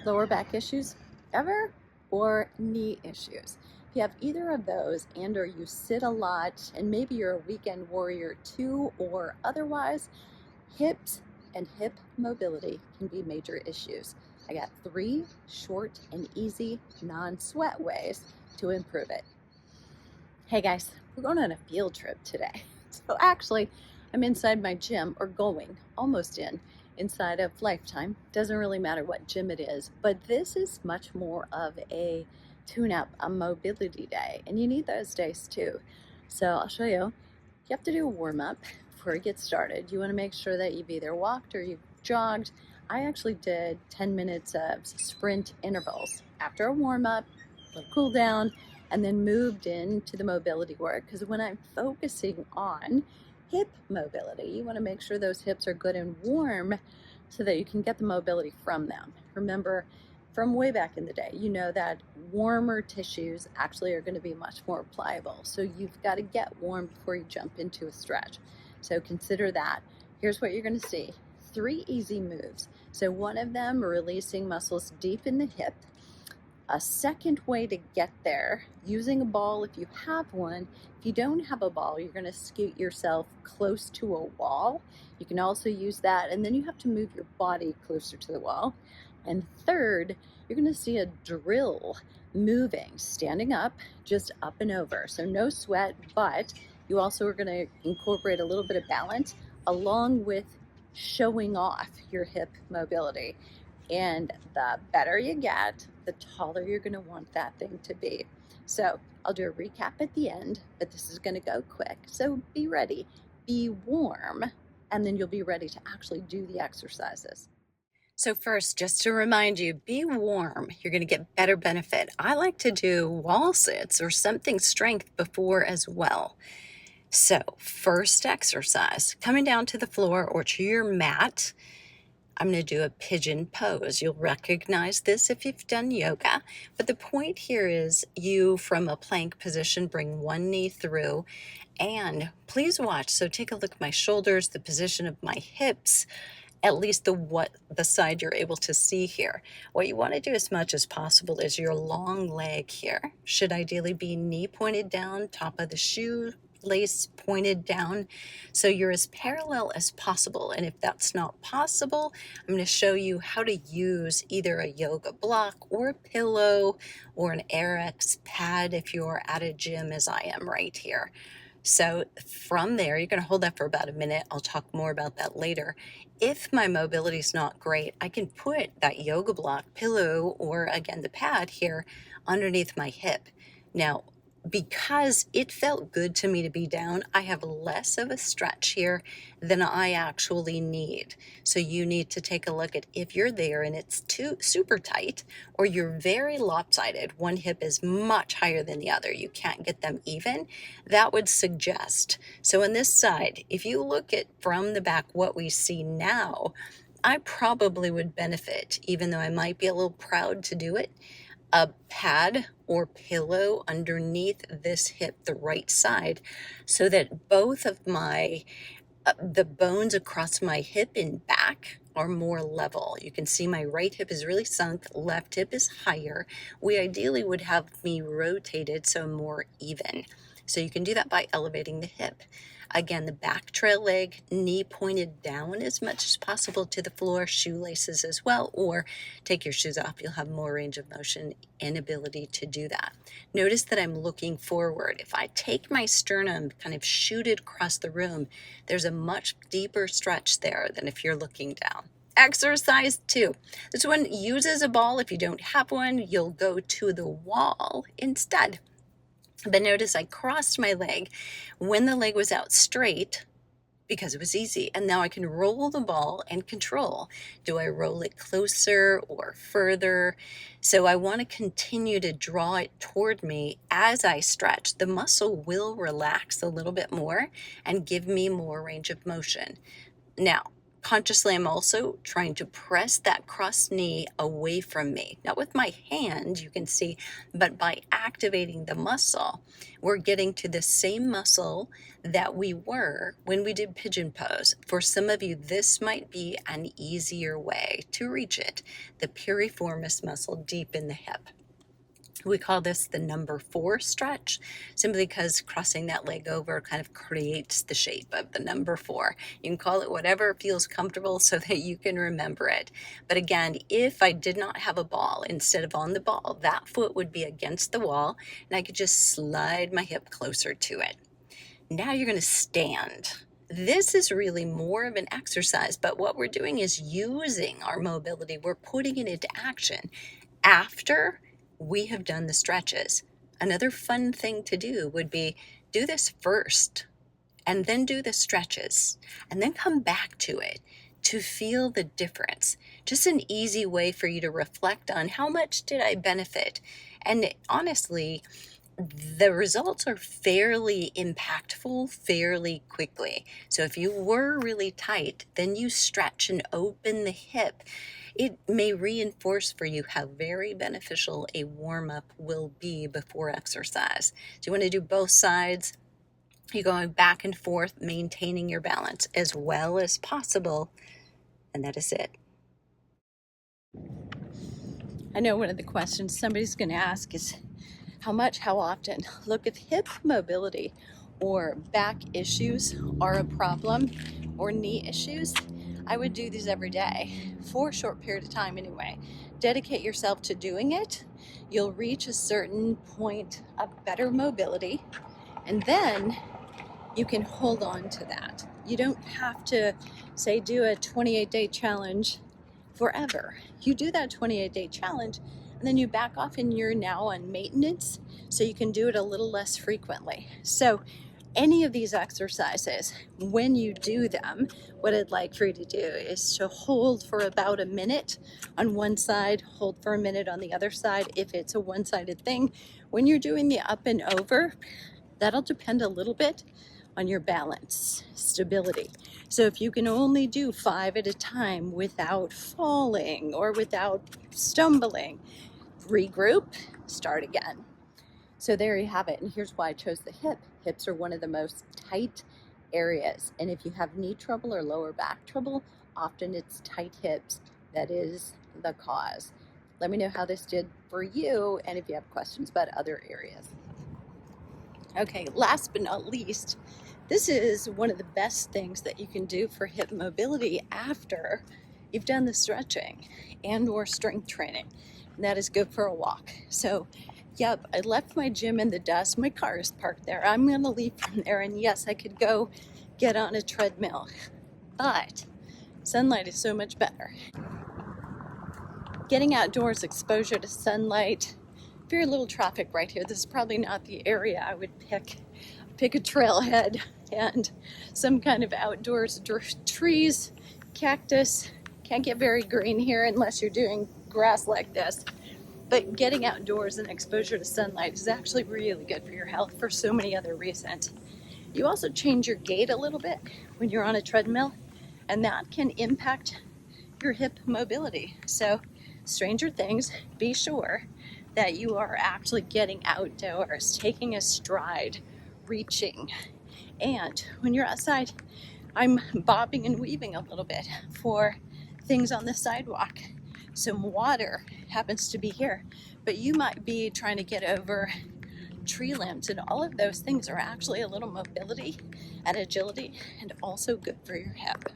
lower back issues ever, or knee issues? If you have either of those, and or you sit a lot and maybe you're a weekend warrior too, or otherwise, hips and hip mobility can be major issues. I got 3 short and easy non-sweat ways to improve it. Hey guys, we're going on a field trip today. So actually, I'm inside my gym, or going, almost inside of Lifetime. Doesn't really matter what gym it is, but this is much more of a tune-up, a mobility day, and you need those days too. So I'll show you. You have to do a warm-up before you get started. You want to make sure that you've either walked or you've jogged. I actually did 10 minutes of sprint intervals after a warm-up, a little cool down, and then moved into the mobility work, because when I'm focusing on hip mobility, you want to make sure those hips are good and warm so that you can get the mobility from them. Remember, from way back in the day, you know that warmer tissues actually are going to be much more pliable. So you've got to get warm before you jump into a stretch. So consider that. Here's what you're going to see. 3 easy moves. So one of them, releasing muscles deep in the hip. A second way to get there, using a ball if you have one. If you don't have a ball, you're going to scoot yourself close to a wall. You can also use that, and then you have to move your body closer to the wall. And third, you're going to see a drill moving, standing up, just up and over. So no sweat, but you also are going to incorporate a little bit of balance along with showing off your hip mobility. And the better you get, the taller you're going to want that thing to be. So I'll do a recap at the end, but this is going to go quick. So be ready, be warm, and then you'll be ready to actually do the exercises. So first, just to remind you, be warm. You're going to get better benefit. I like to do wall sits or something strength before as well. So first exercise, coming down to the floor or to your mat. I'm going to do a pigeon pose. You'll recognize this if you've done yoga. But the point here is you, from a plank position, bring one knee through. And please watch. So take a look at my shoulders, the position of my hips, at least the side you're able to see here. What you want to do as much as possible is your long leg here should ideally be knee pointed down, top of the shoe lace pointed down, so you're as parallel as possible. And if that's not possible, I'm going to show you how to use either a yoga block or a pillow or an RX pad if you're at a gym, as I am right here. So from there, you're going to hold that for about a minute. I'll talk more about that later. If my mobility is not great, I can put that yoga block, pillow, or again, the pad here underneath my hip. Now, because it felt good to me to be down, I have less of a stretch here than I actually need. So you need to take a look at if you're there and it's too super tight, or you're very lopsided, one hip is much higher than the other, you can't get them even, that would suggest. So on this side, if you look at from the back what we see now, I probably would benefit, even though I might be a little proud to do it, a pad or pillow underneath this hip, the right side, so that both of my the bones across my hip and back are more level. You can see my right hip is really sunk, left hip is higher. We ideally would have me rotated so more even. So you can do that by elevating the hip. Again, the back trail leg, knee pointed down as much as possible to the floor, shoelaces as well, or take your shoes off. You'll have more range of motion and ability to do that. Notice that I'm looking forward. If I take my sternum, kind of shoot it across the room, there's a much deeper stretch there than if you're looking down. Exercise 2. This one uses a ball. If you don't have one, you'll go to the wall instead. But notice I crossed my leg when the leg was out straight because it was easy. And now I can roll the ball and control. Do I roll it closer or further? So I want to continue to draw it toward me as I stretch. The muscle will relax a little bit more and give me more range of motion. Now, Consciously, I'm also trying to press that crossed knee away from me. Not with my hand, you can see, but by activating the muscle, we're getting to the same muscle that we were when we did pigeon pose. For some of you, this might be an easier way to reach it, the piriformis muscle deep in the hip. We call this the number 4 stretch, simply because crossing that leg over kind of creates the shape of the number 4. You can call it whatever feels comfortable so that you can remember it. But again, if I did not have a ball, instead of on the ball, that foot would be against the wall, and I could just slide my hip closer to it. Now you're going to stand. This is really more of an exercise, but what we're doing is using our mobility. We're putting it into action after we have done the stretches. Another fun thing to do would be do this first and then do the stretches and then come back to it to feel the difference. Just an easy way for you to reflect on how much did I benefit. And honestly, the results are fairly impactful fairly quickly. So if you were really tight, then you stretch and open the hip. It may reinforce for you how very beneficial a warm-up will be before exercise. So you want to do both sides. You're going back and forth, maintaining your balance as well as possible. And that is it. I know one of the questions somebody's going to ask is, how much, how often? Look, if hip mobility or back issues are a problem, or knee issues, I would do these every day for a short period of time anyway. Dedicate yourself to doing it. You'll reach a certain point of better mobility, and then you can hold on to that. You don't have to, say, do a 28-day challenge forever. You do that 28-day challenge, and then you back off and you're now on maintenance, so you can do it a little less frequently. So any of these exercises, when you do them, what I'd like for you to do is to hold for about a minute on one side, hold for a minute on the other side if it's a one-sided thing. When you're doing the up and over, that'll depend a little bit on your balance, stability. So if you can only do 5 at a time without falling or without stumbling, regroup, start again. So there you have it. And here's why I chose the hip. Hips are one of the most tight areas. And if you have knee trouble or lower back trouble, often it's tight hips that is the cause. Let me know how this did for you, and if you have questions about other areas. Okay, last but not least, this is one of the best things that you can do for hip mobility after you've done the stretching and or strength training. And that is good for a walk. So, yep, I left my gym in the dust. My car is parked there. I'm going to leave from there. And yes, I could go get on a treadmill. But sunlight is so much better. Getting outdoors, exposure to sunlight, very little traffic right here. This is probably not the area I would pick a trailhead and some kind of outdoors trees, cactus. Can't get very green here unless you're doing grass like this. But getting outdoors and exposure to sunlight is actually really good for your health for so many other reasons. You also change your gait a little bit when you're on a treadmill, and that can impact your hip mobility. So, stranger things, be sure that you are actually getting outdoors, taking a stride, reaching. And when you're outside, I'm bobbing and weaving a little bit for things on the sidewalk. Some water happens to be here, but you might be trying to get over tree limbs, and all of those things are actually a little mobility and agility, and also good for your hip.